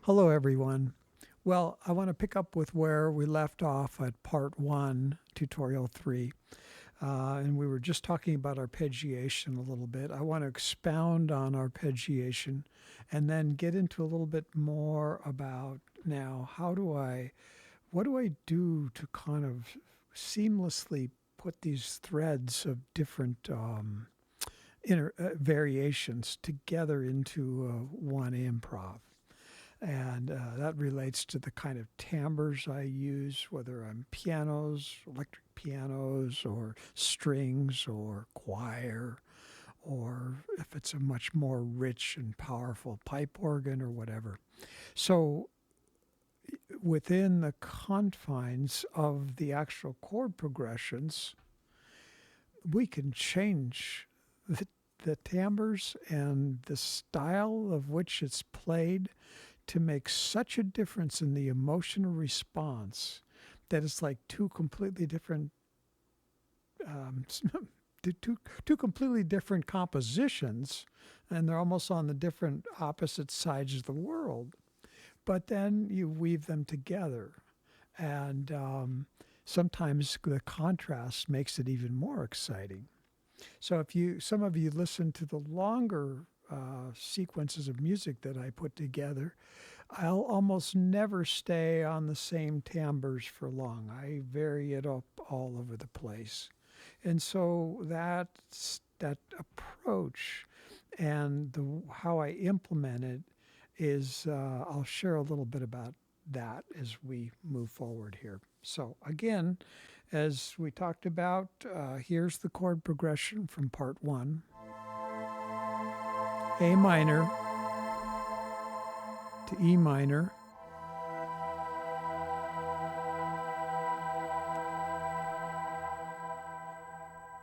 Hello, everyone. Well, I want to pick up with where we left off at part one, tutorial three. And we were just talking about arpeggiation a little bit. I want to expound on arpeggiation and then get into a little bit more about now what do I do to kind of seamlessly put these threads of different variations together into one improv. And that relates to the kind of timbres I use, whether I'm pianos, electric pianos, or strings, or choir, or if it's a much more rich and powerful pipe organ or whatever. So within the confines of the actual chord progressions, we can change the timbres and the style of which it's played to make such a difference in the emotional response that it's like two completely different two completely different compositions, and they're almost on the different opposite sides of the world. But then you weave them together, and sometimes the contrast makes it even more exciting. So if some of you listen to the longer sequences of music that I put together, I'll almost never stay on the same timbres for long. I vary it up all over the place. And so that approach and how I implement it is, I'll share a little bit about that as we move forward here. So again, as we talked about, here's the chord progression from part one. A minor to E minor,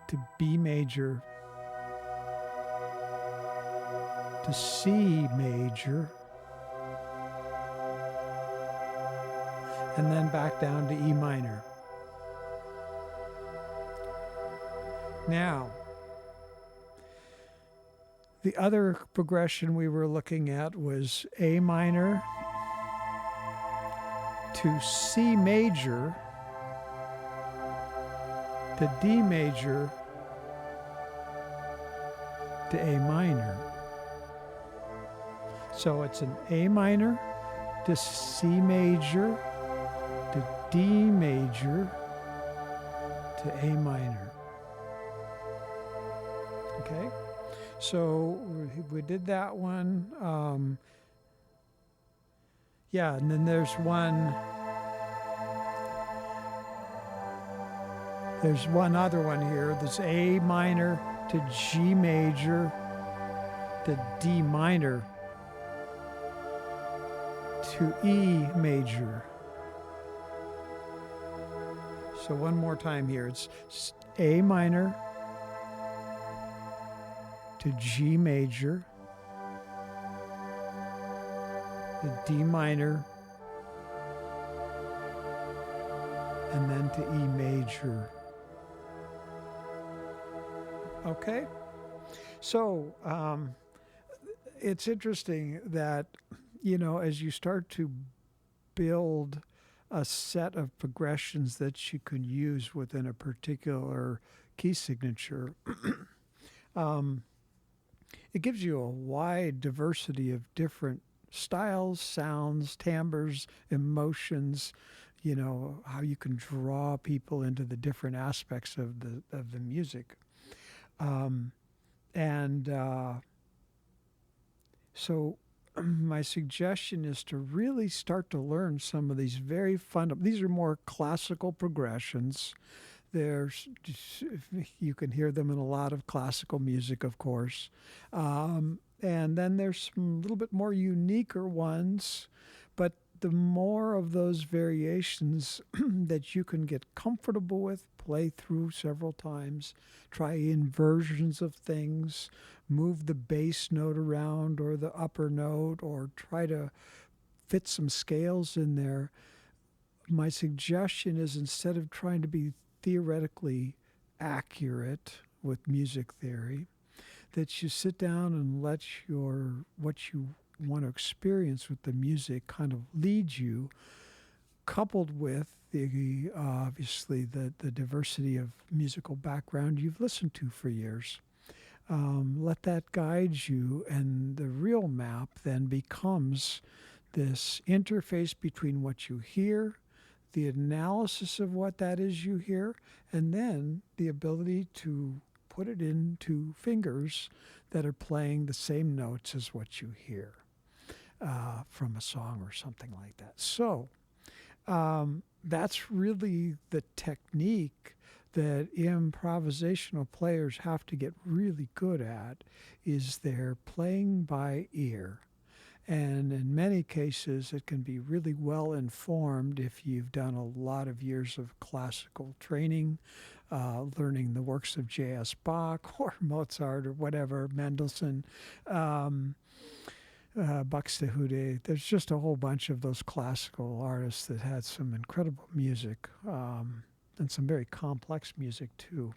to B major, to C major, and then back down to E minor. Now, the other progression we were looking at was A minor to C major to D major to A minor. So it's an A minor to C major to D major to A minor. Okay? So we did that one. And then there's one other one here. There's A minor to G major to D minor to E major. So one more time here. It's A minor to G major, to D minor, and then to E major. Okay? So it's interesting that, as you start to build a set of progressions that you can use within a particular key signature, it gives you a wide diversity of different styles, sounds, timbres, emotions, how you can draw people into the different aspects of the music. So my suggestion is to really start to learn some of these very these are more classical progressions. You can hear them in a lot of classical music, of course. And then there's some little bit more uniquer ones, but the more of those variations that you can get comfortable with, play through several times, try inversions of things, move the bass note around or the upper note, or try to fit some scales in there. My suggestion is, instead of trying to be theoretically accurate with music theory, that you sit down and let what you want to experience with the music kind of leads you, coupled with the obviously the diversity of musical background you've listened to for years. Let that guide you, and the real map then becomes this interface between what you hear, the analysis of what that is you hear, and then the ability to put it into fingers that are playing the same notes as what you hear from a song or something like that. So that's really the technique that improvisational players have to get really good at, is they're playing by ear. And in many cases, it can be really well informed if you've done a lot of years of classical training, learning the works of J.S. Bach or Mozart or whatever, Mendelssohn, Buxtehude. There's just a whole bunch of those classical artists that had some incredible music, and some very complex music too.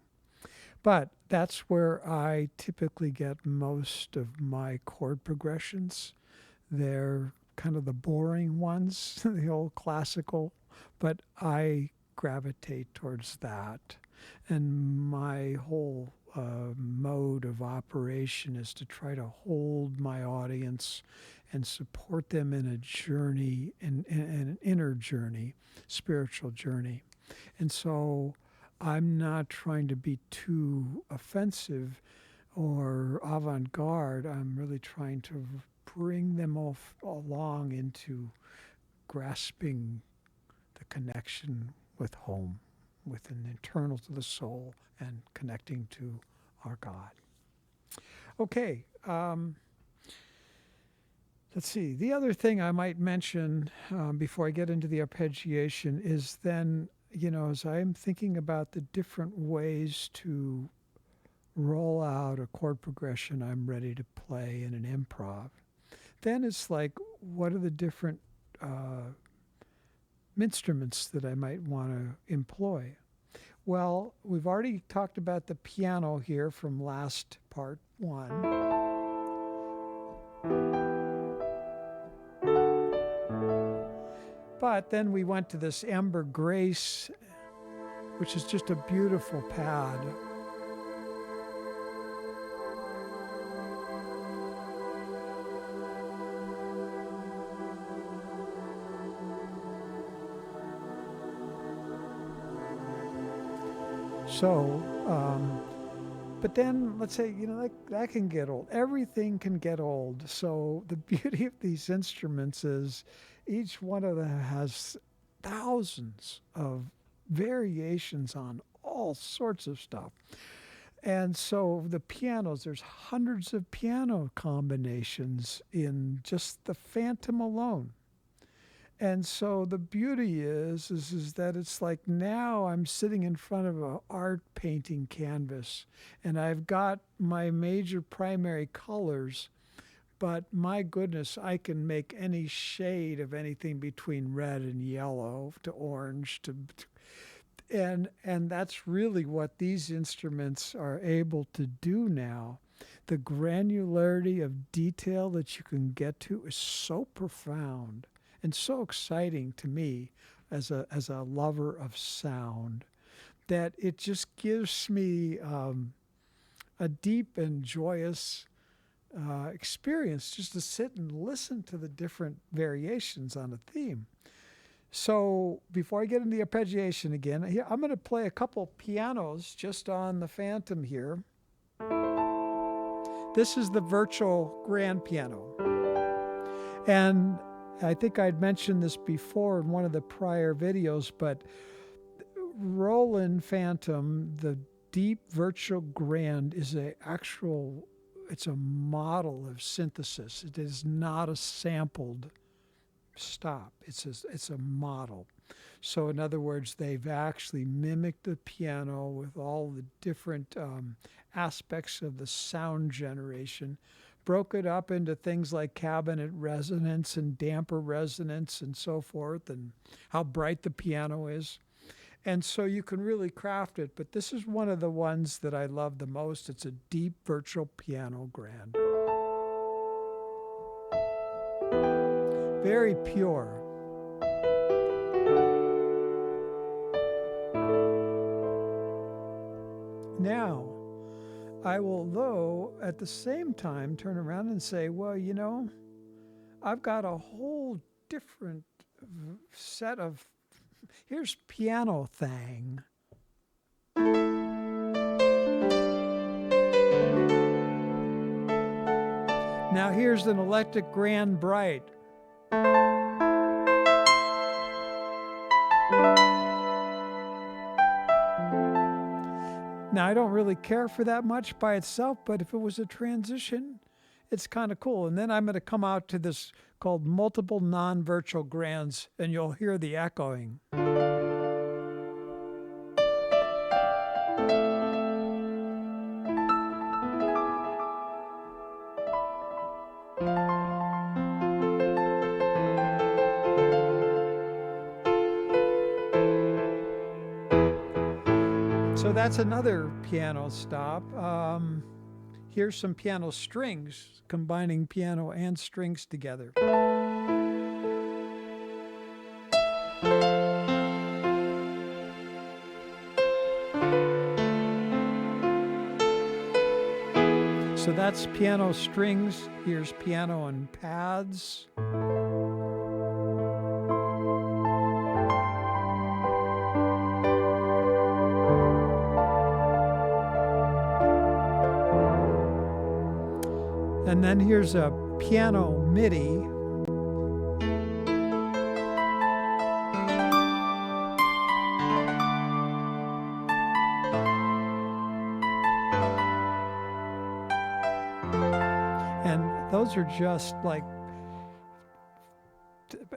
But that's where I typically get most of my chord progressions. They're kind of the boring ones, the old classical, but I gravitate towards that. And my whole mode of operation is to try to hold my audience and support them in a journey, in an inner journey, spiritual journey. And so I'm not trying to be too offensive or avant-garde. I'm really trying to bring them along into grasping the connection with home, with an internal to the soul, and connecting to our God. Okay, let's see. The other thing I might mention before I get into the arpeggiation is then, as I'm thinking about the different ways to roll out a chord progression I'm ready to play in an improv, then it's like, what are the different instruments that I might want to employ? Well, we've already talked about the piano here from last part 1. But then we went to this Amber Grace, which is just a beautiful pad. So, but then let's say, that can get old. Everything can get old. So the beauty of these instruments is each one of them has thousands of variations on all sorts of stuff. And so the pianos, there's hundreds of piano combinations in just the Fantom alone. And so the beauty is that it's like now I'm sitting in front of an art painting canvas, and I've got my major primary colors, but my goodness, I can make any shade of anything between red and yellow to orange and that's really what these instruments are able to do now. The granularity of detail that you can get to is so profound and so exciting to me as a lover of sound, that it just gives me a deep and joyous experience just to sit and listen to the different variations on a theme. So before I get into the arpeggiation again, here, I'm going to play a couple pianos just on the Fantom here. This is the virtual grand piano. And I think I'd mentioned this before in one of the prior videos, but Roland Fantom, the deep virtual grand, is it's a model of synthesis. It is not a sampled stop. It's a model. So in other words, they've actually mimicked the piano with all the different aspects of the sound generation, broke it up into things like cabinet resonance and damper resonance and so forth, and how bright the piano is. And so you can really craft it, but this is one of the ones that I love the most. It's a deep virtual piano grand. very pure. Now, I will, though, at the same time turn around and say, well, you know, I've got a whole different set of, here's piano thang. Now here's an electric grand bright. Now, I don't really care for that much by itself, but if it was a transition, it's kind of cool. And then I'm going to come out to this called multiple non-virtual grands, and you'll hear the echoing. So that's another piano stop. Here's some piano strings, combining piano and strings together. So that's piano strings. Here's piano and pads. And then here's a piano MIDI. And those are just like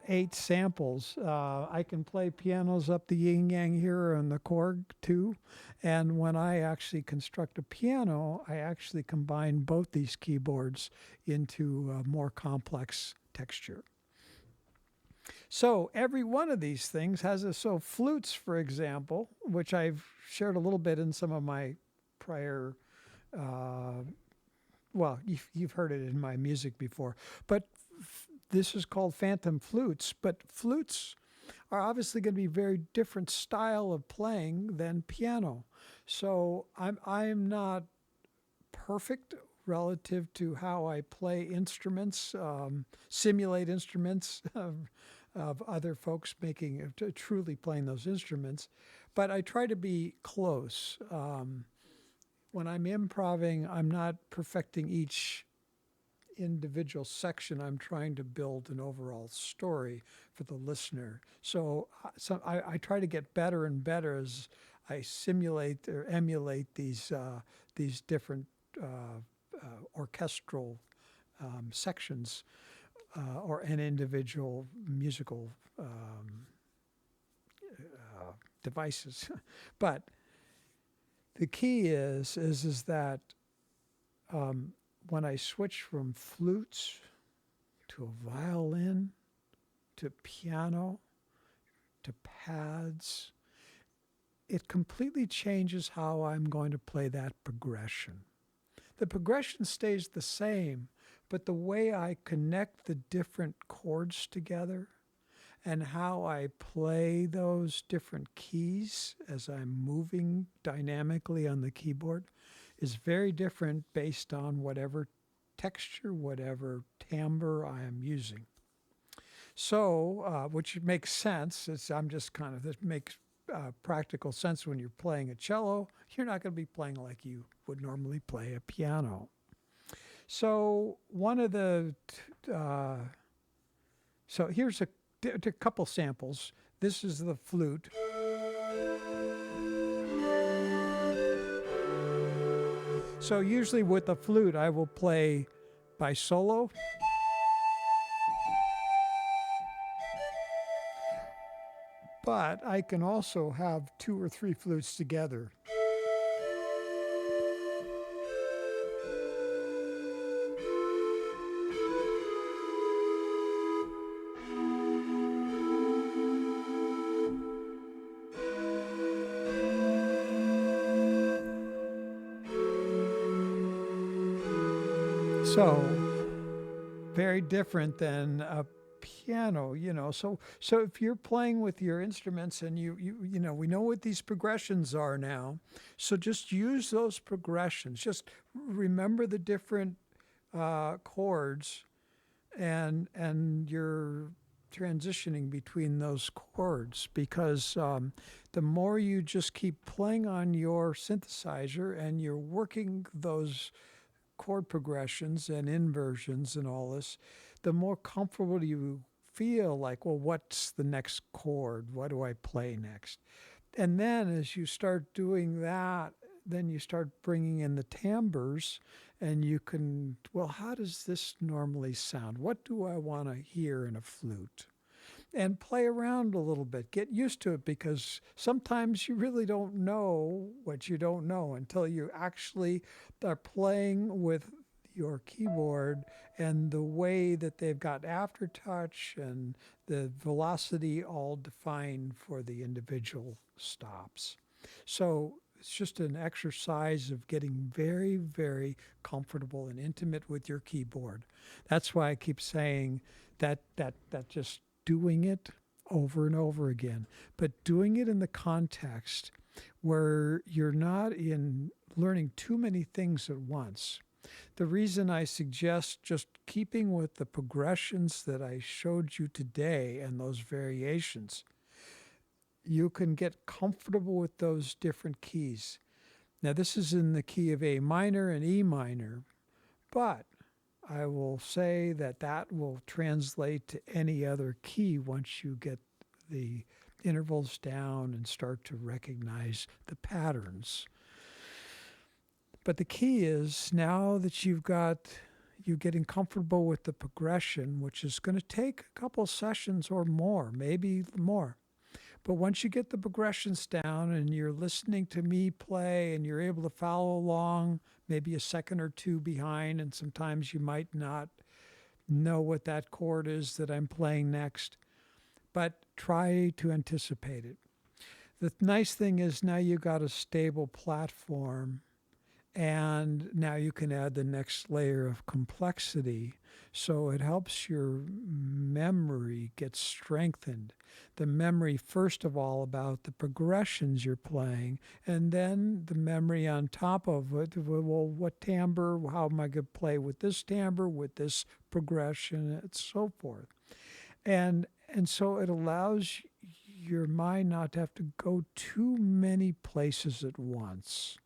8 samples. I can play pianos up the yin yang here on the Korg too. And when I actually construct a piano, I actually combine both these keyboards into a more complex texture. So every one of these things has flutes, for example, which I've shared a little bit in some of my prior, well, you've heard it in my music before, but this is called Fantom flutes, but flutes are obviously going to be very different style of playing than piano. So I'm not perfect relative to how I play instruments, simulate instruments of other folks truly playing those instruments, but I try to be close. When I'm improving, I'm not perfecting each individual section. I'm trying to build an overall story for the listener. So I try to get better and better as I simulate or emulate these different orchestral sections or an individual musical devices. But the key is that when I switch from flutes to a violin to piano to pads, it completely changes how I'm going to play that progression. The progression stays the same, but the way I connect the different chords together and how I play those different keys as I'm moving dynamically on the keyboard is very different based on whatever texture, whatever timbre I am using. So, which makes sense. This makes practical sense when you're playing a cello. You're not going to be playing like you would normally play a piano. So so here's a couple samples. This is the flute. So usually with the flute, I will play by solo. But I can also have 2 or 3 flutes together. So, very different than a piano, so if you're playing with your instruments and we know what these progressions are now, so just use those progressions. Just remember the different chords, and you're transitioning between those chords, because the more you just keep playing on your synthesizer and you're working those chord progressions and inversions and all this, the more comfortable you feel, like, well, what's the next chord? What do I play next? And then as you start doing that, then you start bringing in the timbres, and you can, well, how does this normally sound? What do I want to hear in a flute? And play around a little bit. Get used to it, because sometimes you really don't know what you don't know until you actually are playing with your keyboard, and the way that they've got aftertouch and the velocity all defined for the individual stops. So it's just an exercise of getting very, very comfortable and intimate with your keyboard. That's why I keep saying that just doing it over and over again, but doing it in the context where you're not in learning too many things at once. The reason I suggest just keeping with the progressions that I showed you today and those variations, you can get comfortable with those different keys. Now, this is in the key of A minor and E minor, but I will say that will translate to any other key once you get the intervals down and start to recognize the patterns. But the key is, now that you're getting comfortable with the progression, which is going to take a couple sessions or more, maybe more. But once you get the progressions down and you're listening to me play and you're able to follow along, maybe a second or two behind, and sometimes you might not know what that chord is that I'm playing next, but try to anticipate it. The nice thing is, now you've got a stable platform, and now you can add the next layer of complexity. So it helps your memory get strengthened. The memory, first of all, about the progressions you're playing, and then the memory on top of it. Well, what timbre? How am I going to play with this timbre, with this progression, and so forth. And so it allows your mind not to have to go too many places at once.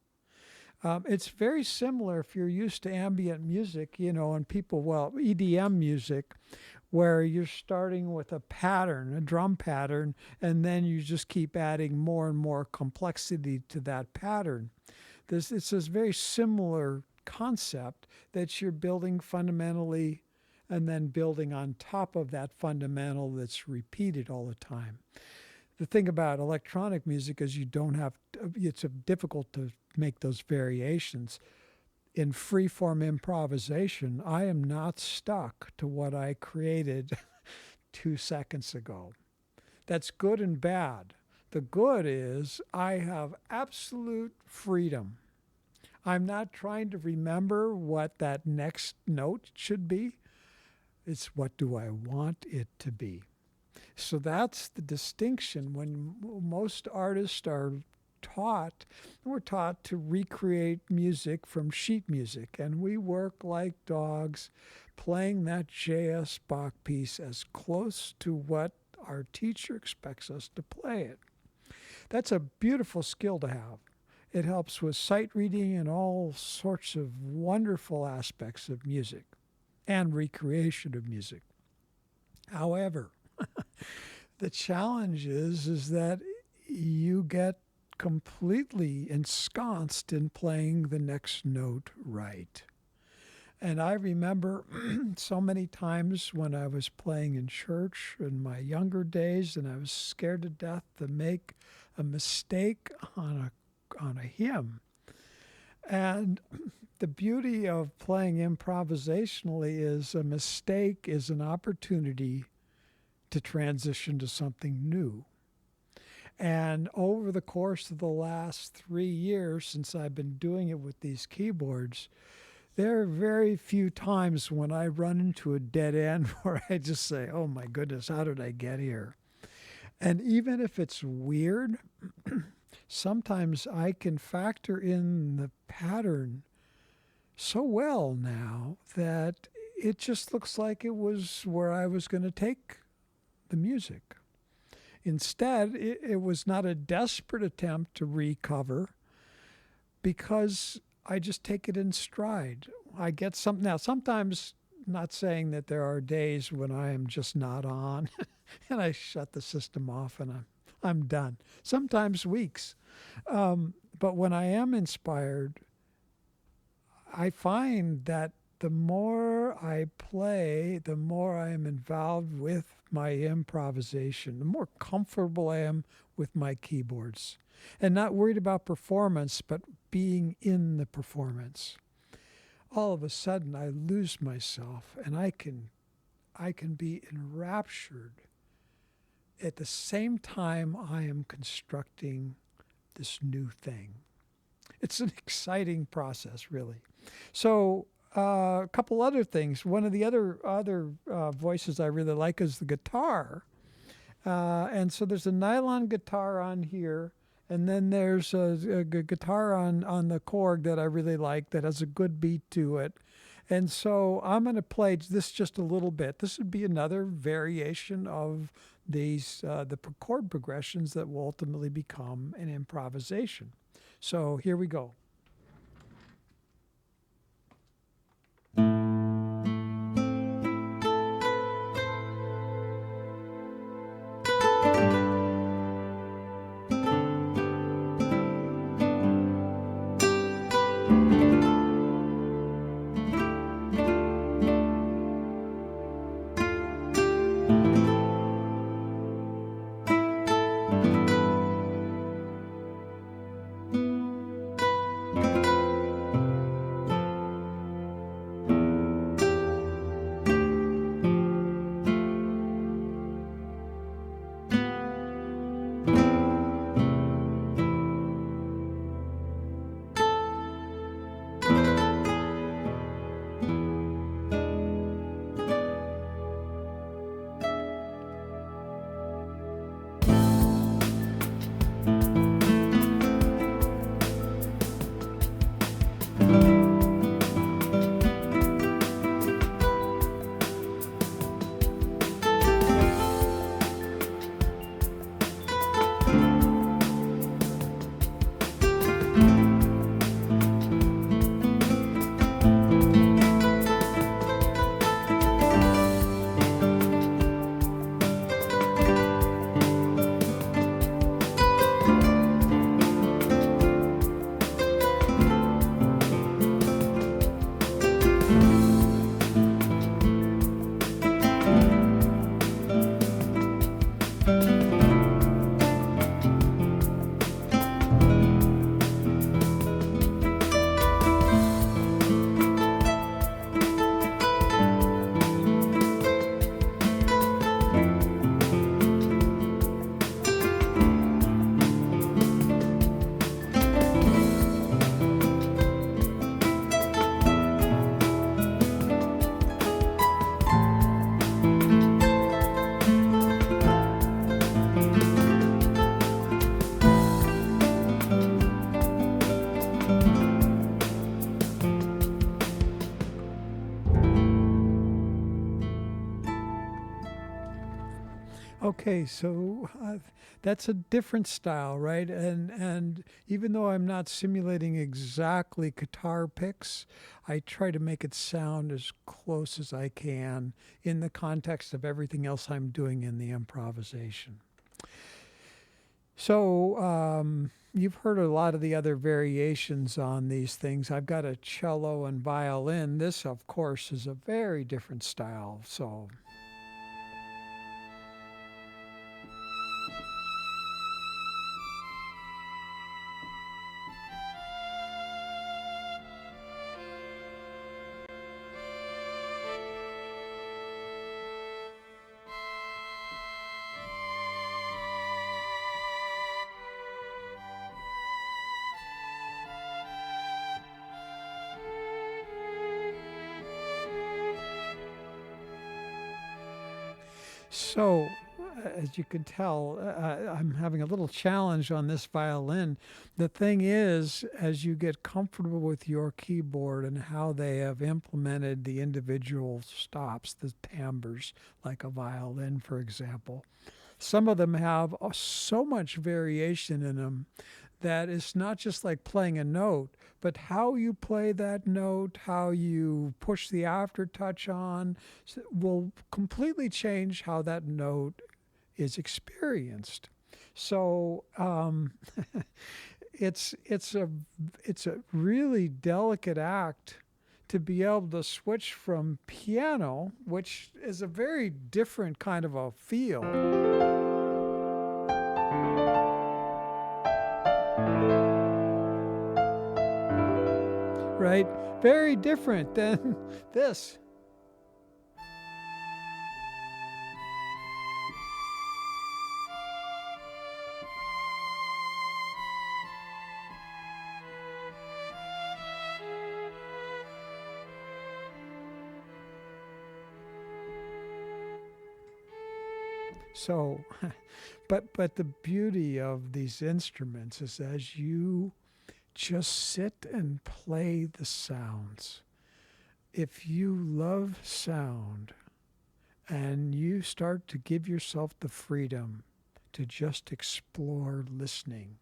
It's very similar if you're used to ambient music, and EDM music, where you're starting with a pattern, a drum pattern, and then you just keep adding more and more complexity to that pattern. It's this very similar concept that you're building fundamentally, and then building on top of that fundamental that's repeated all the time. The thing about electronic music is it's difficult to make those variations. In free-form improvisation, I am not stuck to what I created 2 seconds ago. That's good and bad. The good is I have absolute freedom. I'm not trying to remember what that next note should be. It's what do I want it to be. So that's the distinction. When most artists are we're taught to recreate music from sheet music, and we work like dogs playing that J.S. Bach piece as close to what our teacher expects us to play it. That's a beautiful skill to have. It helps with sight reading and all sorts of wonderful aspects of music and recreation of music. However, the challenge is that you get completely ensconced in playing the next note right. And I remember so many times when I was playing in church in my younger days, and I was scared to death to make a mistake on a hymn. And the beauty of playing improvisationally is a mistake is an opportunity to transition to something new. And over the course of the last 3 years, since I've been doing it with these keyboards, there are very few times when I run into a dead end where I just say, oh my goodness, how did I get here? And even if it's weird, sometimes I can factor in the pattern so well now that it just looks like it was where I was going to take the music. Instead, it was not a desperate attempt to recover because I just take it in stride. I get something. Now, sometimes, not saying that there are days when I am just not on and I shut the system off and I'm done. Sometimes weeks. But when I am inspired, I find that the more I play, the more I am involved with my improvisation, the more comfortable I am with my keyboards. And not worried about performance, but being in the performance. All of a sudden, I lose myself, and I can be enraptured at the same time I am constructing this new thing. It's an exciting process, really. So a couple other things. One of the other voices I really like is the guitar. And so there's a nylon guitar on here, and then there's a guitar on the Korg that I really like that has a good beat to it. And so I'm going to play this just a little bit. This would be another variation of these the chord progressions that will ultimately become an improvisation. So here we go. Okay, so that's a different style, right? And even though I'm not simulating exactly guitar picks, I try to make it sound as close as I can in the context of everything else I'm doing in the improvisation. So you've heard a lot of the other variations on these things. I've got a cello and violin. This, of course, is a very different style. So. So, as you can tell, I'm having a little challenge on this violin. The thing is, as you get comfortable with your keyboard and how they have implemented the individual stops, the timbres, like a violin, for example, some of them have so much variation in them that it's not just like playing a note, but how you play that note, how you push the aftertouch on, will completely change how that note is experienced. So it's a really delicate act to be able to switch from piano, which is a very different kind of a feel, right? Very different than this. So, but the beauty of these instruments is as you just sit and play the sounds. If you love sound and you start to give yourself the freedom to just explore listening,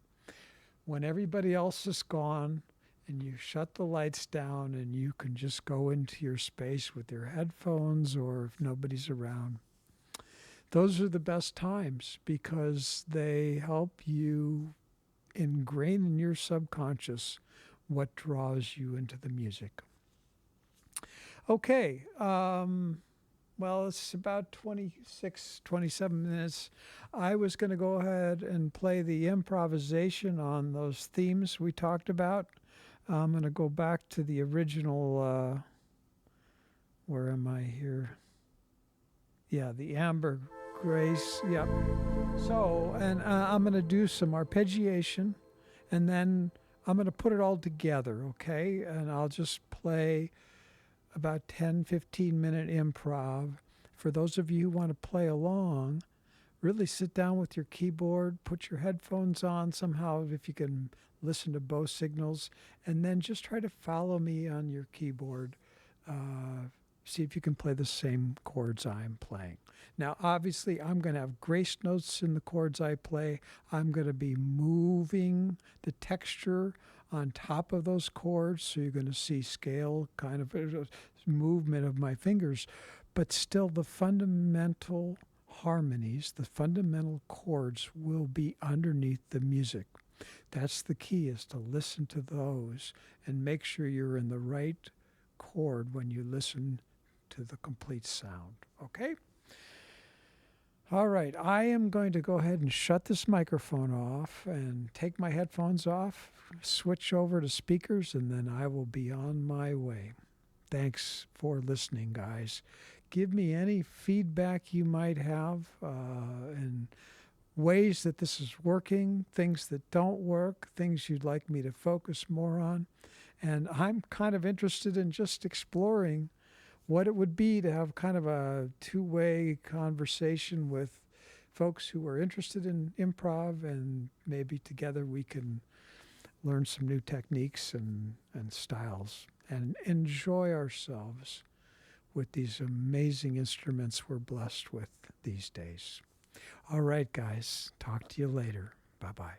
when everybody else is gone and you shut the lights down and you can just go into your space with your headphones or if nobody's around, those are the best times because they help you ingrain in your subconscious what draws you into the music. Okay, well, it's about 26, 27 minutes. I was going to go ahead and play the improvisation on those themes we talked about. I'm going to go back to the original, where am I here? Yeah, the Amber Grace, yep. So, and I'm going to do some arpeggiation, and then I'm going to put it all together, okay? And I'll just play about 10, 15-minute improv. For those of you who want to play along, really sit down with your keyboard, put your headphones on somehow if you can listen to both signals, and then just try to follow me on your keyboard. See if you can play the same chords I'm playing. Now, obviously, I'm going to have grace notes in the chords I play. I'm going to be moving the texture on top of those chords, so you're going to see scale kind of movement of my fingers, but still the fundamental harmonies, the fundamental chords will be underneath the music. That's the key, is to listen to those and make sure you're in the right chord when you listen to the complete sound. Okay? All right, I am going to go ahead and shut this microphone off and take my headphones off, switch over to speakers, and then I will be on my way. Thanks for listening, guys. Give me any feedback you might have and ways that this is working, things that don't work, things you'd like me to focus more on. And I'm kind of interested in just exploring what it would be to have kind of a two-way conversation with folks who are interested in improv, and maybe together we can learn some new techniques and styles and enjoy ourselves with these amazing instruments we're blessed with these days. All right, guys, talk to you later. Bye-bye.